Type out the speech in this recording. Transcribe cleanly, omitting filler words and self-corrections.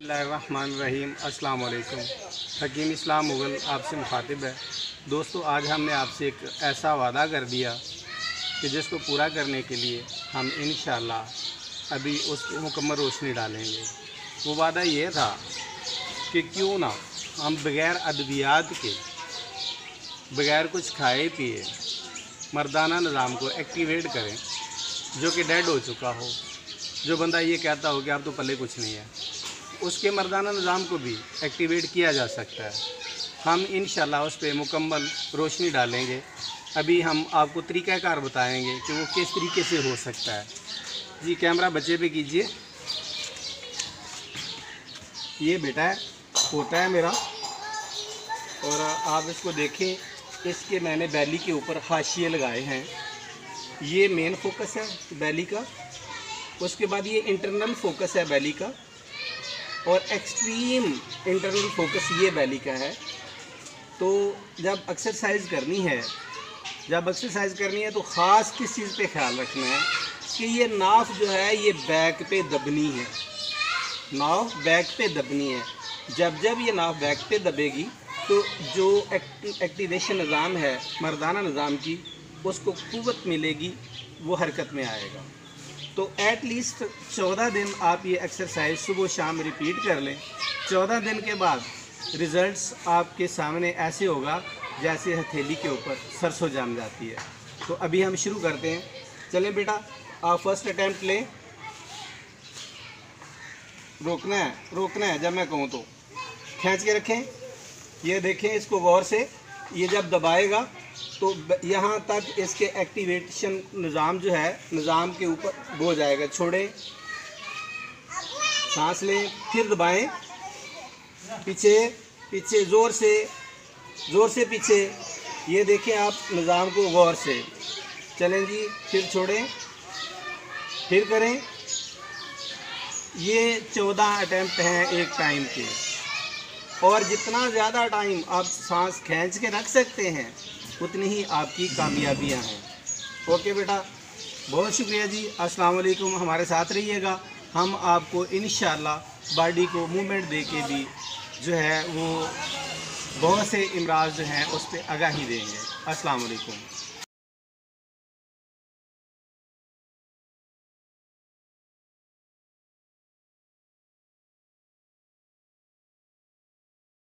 बिस्मिल्लाहिर्रहमानिर्रहीम। अस्सलाम वालेकुम। हकीम इस्लाम मुग़ल आपसे मुखातिब है। दोस्तों, आज हमने आपसे एक ऐसा वादा कर दिया कि जिसको पूरा करने के लिए हम इंशाअल्लाह अभी उस पर मुकम्मल रोशनी डालेंगे। वो वादा ये था कि क्यों ना हम बग़ैर अद्वियात के, बग़ैर कुछ खाए पिए मर्दाना निज़ाम को एक्टिवेट करें, जो कि डेड हो चुका हो। जो बंदा ये कहता हो कि आप तो पल्ले कुछ नहीं है, उसके मर्दाना निज़ाम को भी एक्टिवेट किया जा सकता है। हम इंशाअल्लाह उस पर मुकम्मल रोशनी डालेंगे। अभी हम आपको तरीक़ाकार बताएंगे कि वो किस तरीके से हो सकता है। जी, कैमरा बच्चे पे कीजिए। ये बेटा है, पोता है मेरा, और आप इसको देखें। इसके मैंने बैली के ऊपर हाशिए लगाए हैं। ये मेन फोकस है बैली का, उसके बाद ये इंटरनल फोकस है बैली का, और एक्सट्रीम इंटरनल फोकस ये बैली का है। तो जब एक्सरसाइज करनी है तो ख़ास किस चीज़ पे ख्याल रखना है कि ये नाफ जो है ये बैक पे दबनी है। नाफ बैक पे दबनी है। जब ये नाफ बैक पे दबेगी तो जो एक्टिवेशन निज़ाम है मर्दाना निज़ाम की, उसको क़ुव्वत मिलेगी, वो हरकत में आएगा। तो एट लीस्ट 14 दिन आप ये एक्सरसाइज सुबह शाम रिपीट कर लें। 14 दिन के बाद रिज़ल्ट्स आपके सामने ऐसे होगा जैसे हथेली के ऊपर सरसों जम जाती है। तो अभी हम शुरू करते हैं। चलें बेटा, आप फर्स्ट अटैम्प्ट लें। रोकना है जब मैं कहूँ तो। खींच के रखें। ये देखें इसको गौर से। ये जब दबाएगा तो यहाँ तक इसके एक्टिवेशन निज़ाम जो है, निज़ाम के ऊपर वो हो जाएगा। छोड़ें, सांस लें, फिर दबाएं। पीछे ज़ोर से पीछे। ये देखें आप निज़ाम को गौर से। चलें जी, फिर छोड़ें, फिर करें। ये 14 अटैम्प्ट हैं एक टाइम के, और जितना ज़्यादा टाइम आप सांस खींच के रख सकते हैं उतनी ही आपकी कामयाबियां हैं। ओके बेटा, बहुत शुक्रिया जी। अस्सलाम वालेकुम। हमारे साथ रहिएगा। हम आपको इंशाअल्लाह बॉडी को मूवमेंट दे के भी जो है वो बहुत से इमराज जो हैं उस पर आगाही देंगे। अस्सलाम वालेकुम।